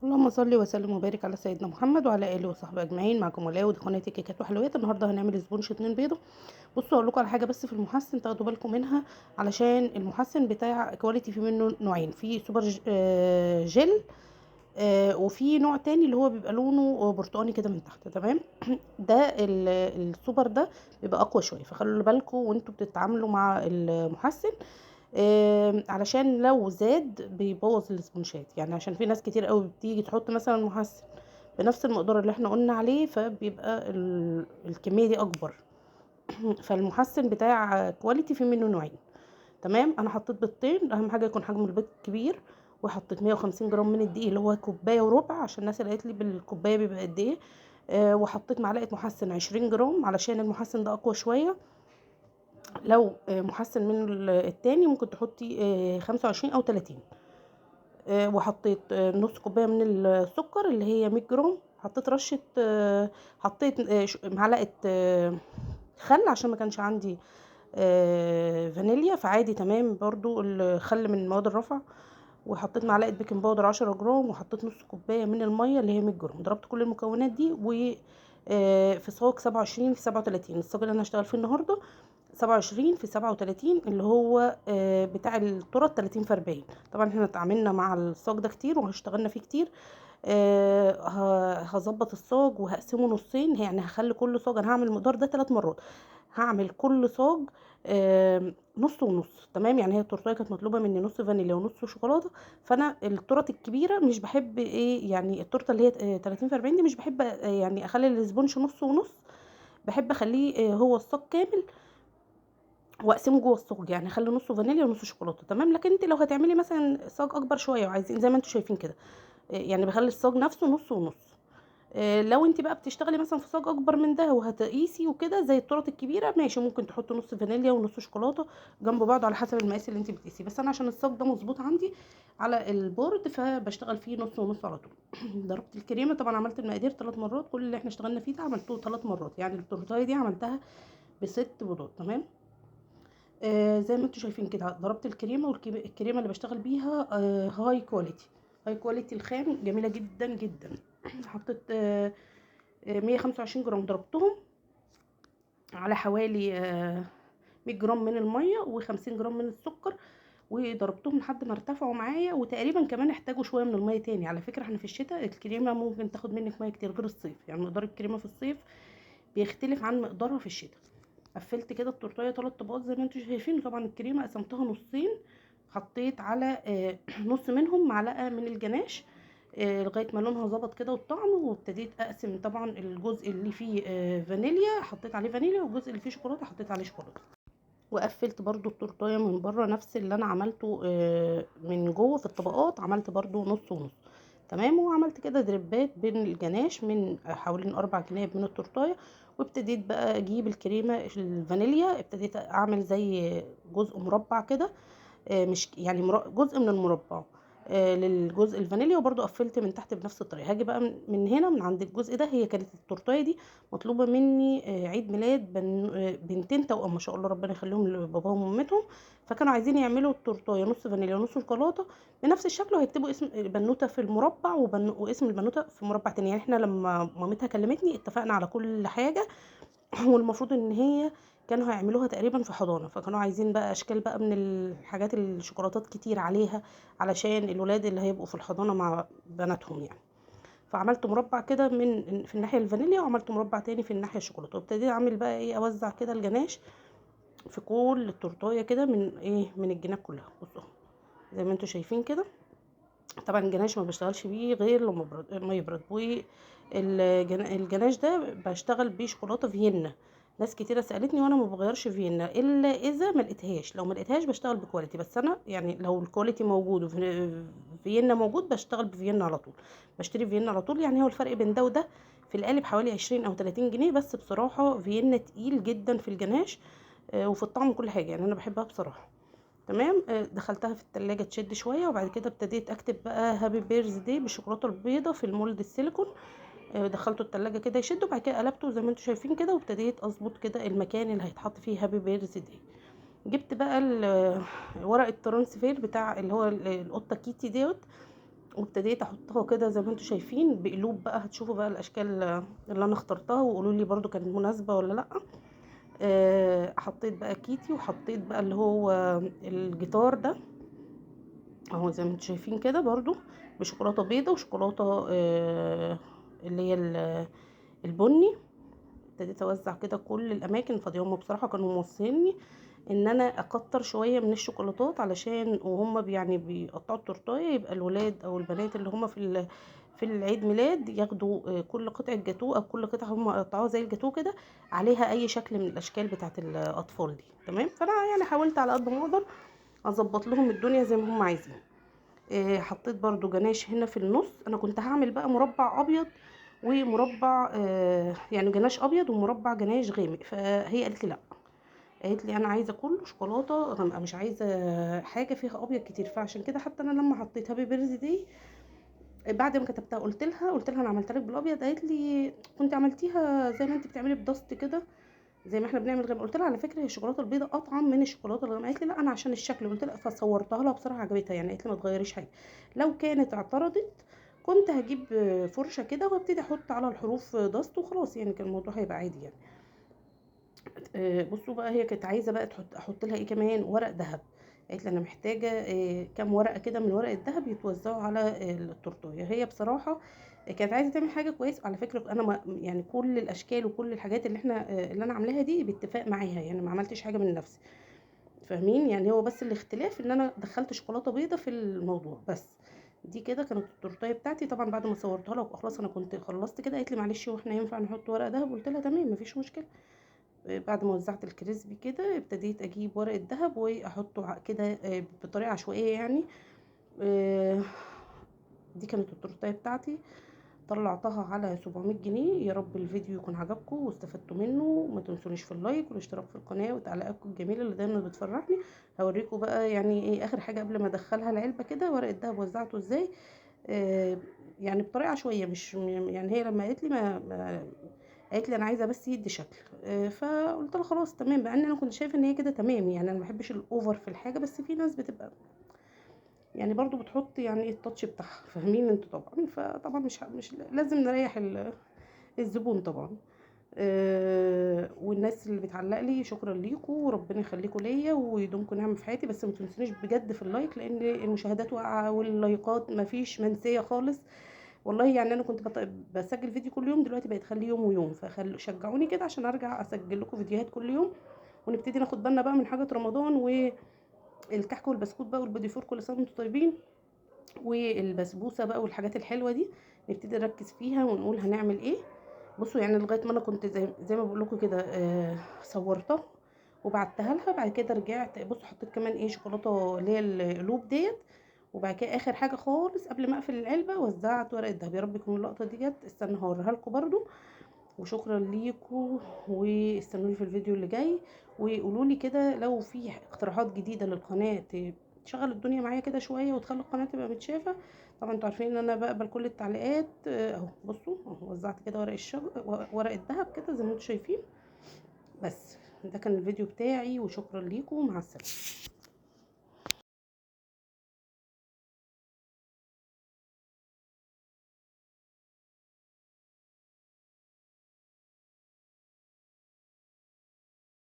اللهم صل وسلم وبارك على سيدنا محمد وعلى اله وصحبه اجمعين. معكم ولاء ودي قناه كيكات وحلويات. النهارده هنعمل سبونش 2 بيضه. بصوا اقول لكم على حاجه بس في المحسن تاخدوا بالكم منها، علشان المحسن بتاع كواليتي في منه نوعين، في سوبر جل، وفي نوع تاني اللي هو بيبقى لونه برتقاني كده من تحت. تمام. ده السوبر ده بيبقى اقوى شويه، فخلوا بالكم وانتوا بتتعاملوا مع المحسن، علشان لو زاد بيبوظ الاسبونشات. يعني عشان في ناس كتير قوي بتيجي تحط مثلا محسن بنفس المقدار اللي احنا قلنا عليه، فبيبقى الكميه دي اكبر. فالمحسن بتاع كواليتي في منه نوعين. تمام. انا حطيت بيضتين، اهم حاجه يكون حجم البيض كبير، وحطيت 150 جرام من الدقيق اللي هو كوبايه وربع، عشان الناس اللي قالت لي بالكوبايه بيبقى قد ايه. وحطيت معلقه محسن 20 جرام علشان المحسن ده اقوى شويه. لو محسن من التاني ممكن تحطي 25 او 30. وحطيت نص كوبايه من السكر اللي هي 100 جرام. حطيت رشه حطيت معلقه خل، عشان ما كانش عندي فانيليا، فعادي تمام برضو الخل من مواد الرفع. وحطيت معلقه بيكنج باودر 10 جرام، وحطيت نص كوبايه من الميه اللي هي 100 جرام. ضربت كل المكونات دي و في صاج 27 في 37. الصاج اللي انا هشتغل فيه النهارده 27 في 37، اللي هو بتاع التورت 30 في 40. طبعا احنا اتعاملنا مع الصاج ده كتير واشتغلنا فيه كتير. هظبط الصاج وهقسمه نصين، يعني هخلي كل صاج، انا هعمل المقدار ده 3 مرات، هعمل كل صاج نص ونص. تمام. يعني هي التورتيه كانت مطلوبه مني نص فانيليا ونص شوكولاته، فانا التورت الكبيره مش بحب ايه، يعني التورته اللي هي 30 في 40 دي مش بحب يعني اخلي الاسبونش نص ونص. بحب اخليه هو الصاج كامل، واقسمه جوه الصاج، يعني اخلي نصه فانيليا ونص شوكولاته. تمام. لكن انت لو هتعملي مثلا صاج اكبر شويه وعايزين زي ما انتم شايفين كده، يعني بخلي الصاج نفسه نص ونص. لو انت بقى بتشتغلي مثلا في صاج اكبر من ده وهتقيسي وكده زي الطرط الكبيره، ماشي، ممكن تحطي نص فانيليا ونص شوكولاته جنب بعض على حسب المقاس اللي انت بتقيسيه. بس انا عشان الصاج ده مظبوط عندي على البورد، فبشتغل فيه نص ونص على طول. ضربت الكريمه، طبعا عملت المقادير 3 مرات، كل اللي احنا اشتغلنا فيه ده عملته 3 مرات، يعني التورتايه دي عملتها ب6 بيضات. تمام. زي ما انتم شايفين كده ضربت الكريمه، والكريمه اللي بشتغل بيها هاي كواليتي. هاي كواليتي الخام جميله جدا جدا. حطيت 125 جرام، ضربتهم على حوالي 100 جرام من الميه و50 جرام من السكر، وضربتهم لحد ما ارتفعوا معايا، وتقريبا كمان احتاجوا شويه من الميه تاني. على فكره احنا في الشتاء الكريمه ممكن تاخد منك ميه كتير غير الصيف، يعني مقدار الكريمه في الصيف بيختلف عن مقدارها في الشتاء. قفلت كده التورتيه 3 طبقات زي ما انتم شايفين. طبعا الكريمه قسمتها نصين، حطيت على نص منهم معلقه من الجناش لغايه ما لونها ظبط كده والطعم، وابتديت اقسم طبعا الجزء اللي فيه فانيليا حطيت عليه فانيليا، والجزء اللي فيه شوكولاته حطيت عليه شوكولاته. وقفلت برضو التورتيه من بره نفس اللي انا عملته من جوه في الطبقات، عملت برضو نص ونص. تمام. وعملت كده دريبات بين الجناش من حوالين 4 جناب من التورتايه. وابتديت بقى اجيب الكريمه الفانيليا، ابتديت اعمل زي جزء مربع كده، مش يعني جزء من المربع للجزء الفانيليا، وبرده قفلت من تحت بنفس الطريقه. هاجي بقى من هنا من عند الجزء ده، هي كانت التورتايه دي مطلوبه مني عيد ميلاد بنتين توأم ما شاء الله، ربنا يخليهم لباباهم ومامتهم. فكانوا عايزين يعملوا التورتايه نص فانيليا ونص شوكولاته بنفس الشكل، وهيكتبوا اسم البنوته في المربع واسم البنوته في مربع تاني. يعني احنا لما مامتها كلمتني اتفقنا على كل حاجه. والمفروض ان هي كانوا هيعملوها تقريبا في حضانه، فكانوا عايزين بقى اشكال بقى من الحاجات الشوكولاتات كتير عليها، علشان الولاد اللي هيبقوا في الحضانه مع بناتهم يعني. فعملت مربع كده من في الناحيه الفانيليا، وعملت مربع تاني في الناحيه الشوكولاته، وابتديت اعمل بقى ايه، اوزع كده الجناش في كل التورتايه كده من ايه، من الجناب كلها. بصوا زي ما انتم شايفين كده. طبعا الجناش ما بشتغلش بيه غير لما ما يبرد. والجناش ده بشتغل بيه شوكولاته فيينا. ناس كتيره سالتني وانا ما بغيرش فيينا الا اذا ما لقيتهاش. لو ما لقيتهاش بشتغل بكواليتي، بس انا يعني لو الكواليتي موجود وفيينا موجود بشتغل بفيينا على طول، بشتري فيينا على طول. يعني هو الفرق بين ده وده في القالب حوالي 20 او 30 جنيه، بس بصراحه فيينا تقيل جدا في الجناش وفي الطعم وكل حاجه، يعني انا بحبها بصراحه. تمام. دخلتها في التلاجة تشد شوية، وبعد كده ابتديت اكتب بقى هابي بيرز دي بالشوكولاتة البيضة في المولد السيليكون. دخلته التلاجة كده يشد، وبعد كده قلبته زي ما انتم شايفين كده، وابتديت اظبط كده المكان اللي هيتحط فيه هابي بيرز دي. جبت بقى ورق الترانسفير بتاع اللي هو القطة كيتي دوت، وابتديت احطها كده زي ما انتم شايفين بقلوب بقى. هتشوفوا بقى الاشكال اللي انا اخترتها وقولوا لي برده كانت مناسبه ولا لا. حطيت بقى كيتي، وحطيت بقى اللي هو الجيتار ده اهو زي ما انتم شايفين كده برده، بشوكولاته بيضه وشوكولاته اللي هي البني. ابتديت اوزع كده كل الاماكن الفاضيه. هم بصراحه كانوا موصيني ان انا اكتر شويه من الشوكولاتات علشان وهم يعني بيقطعوا التورتايه يبقى الولاد او البنات اللي هم في العيد ميلاد ياخدوا كل قطعه جاتوه او كل قطعه هم قطعوها زي الجاتوه كده عليها اي شكل من الاشكال بتاعه الاطفال دي. تمام. فانا يعني حاولت على قد ما اقدر اظبط لهم الدنيا زي ما هم عايزين. حطيت برضو جناش هنا في النص. انا كنت هعمل بقى مربع ابيض ومربع يعني جناش ابيض ومربع جناش غامق. فهي قالت لي لا، قالت لي انا عايزه كله شوكولاته غامقه، مش عايزه حاجه فيها ابيض كتير. فعشان كده حتى انا لما حطيت هابي بيرث دي بعد ما كتبتها قلت لها انا عملتها لك بالابيض. قالت لي كنت عملتيها زي ما انت بتعملي بدست كده زي ما احنا بنعمل غامق. قلت لها على فكره هي الشوكولاته البيضاء اطعم من الشوكولاته الغامقه. قالت لي لا انا عشان الشكل. قلت لها فصورتها لها بصراحه عجبتها يعني. قالت لي ما تغيريش حاجه. لو كانت اعترضت كنت هجيب فرشه كده وابتدي احط على الحروف دست وخلاص يعني، كان الموضوع هيبقى عادي يعني. بصوا بقى هي كانت عايزه بقى احط لها ايه كمان، ورق ذهب. قالت لي انا محتاجه كام ورقه كده من ورق الذهب يتوزعوا على التورتايه. هي بصراحه كانت عايزه تعمل حاجه كويسه. على فكره انا يعني كل الاشكال وكل الحاجات اللي انا عاملاها دي باتفاق معاها يعني، ما عملتش حاجه من نفسي. فاهمين يعني؟ هو بس الاختلاف ان انا دخلت شوكولاته بيضه في الموضوع بس. دي كده كانت التورتايه بتاعتي. طبعا بعد ما صورتها لها وخلاص انا كنت خلصت كده، قالت لي معلش هو احنا ينفع نحط ورق دهب؟ قلت لها تمام مفيش مشكله. بعد ما وزعت الكريسبي كده ابتديت اجيب ورق الذهب واحطه كده بطريقه عشوائيه يعني. آه، دي كانت التورتيه بتاعتي. طلعتها على 700 جنيه. يا رب الفيديو يكون عجبكم واستفدتوا منه. ما تنسونيش في اللايك والاشتراك في القناه وتعليقاتكم الجميله اللي دايما بتفرحني. هوريكم بقى يعني ايه اخر حاجه قبل ما ادخلها العلبه كده ورق الذهب وزعته ازاي. آه يعني بطريقه عشوائيه مش يعني. هي لما قالت لي قالت لي انا عايزه بس يدي شكل. فقلت لها خلاص تمام، بقى ان انا كنت شايفه ان هي كده تمام يعني. انا ما بحبش الاوفر في الحاجه، بس في ناس بتبقى يعني برضو بتحط يعني التاتش بتاعها. فاهمين انتوا طبعا. فطبعا مش لازم نريح الزبون طبعا. والناس اللي بتعلق لي شكرا ليكم وربنا يخليكم ليا ويدومكم نعمه في حياتي. بس ما تنسونيش بجد في اللايك لان المشاهدات واقعه واللايكات ما فيش منسيه خالص. والله يعني انا كنت بسجل فيديو كل يوم، دلوقتي بقيت اخليه يوم ويوم. شجعوني كده عشان ارجع اسجل لكم فيديوهات كل يوم ونبتدي ناخد بالنا بقى من حاجه رمضان والكحك والبسكوت بقى والبودي فور. كل سنه وانتم طيبين. والبسبوسه بقى والحاجات الحلوه دي نبتدي نركز فيها ونقول هنعمل ايه. بصوا يعني لغايه ما انا كنت زي ما بقول لكم كده صورتها وبعتها لها. بعد كده رجعت بصوا حطيت كمان ايه شوكولاته اللي هي القلوب ديت. وبعد كده اخر حاجه خالص قبل ما اقفل العلبه وزعت ورق الدهب. يا رب يكون اللقطه دي جت. استنى هوريها لكم برده. وشكرا ليكم واستنوني في الفيديو اللي جاي. وقولوا لي كده لو في اقتراحات جديده للقناه تشغل الدنيا معايا كده شويه وتخلي القناه تبقى متشافه. طبعا انتوا عارفين ان انا بقبل كل التعليقات. اهو بصوا اهو وزعت كده ورق الذهب كده زي ما انتوا شايفين. بس ده كان الفيديو بتاعي وشكرا ليكم. مع السلامه.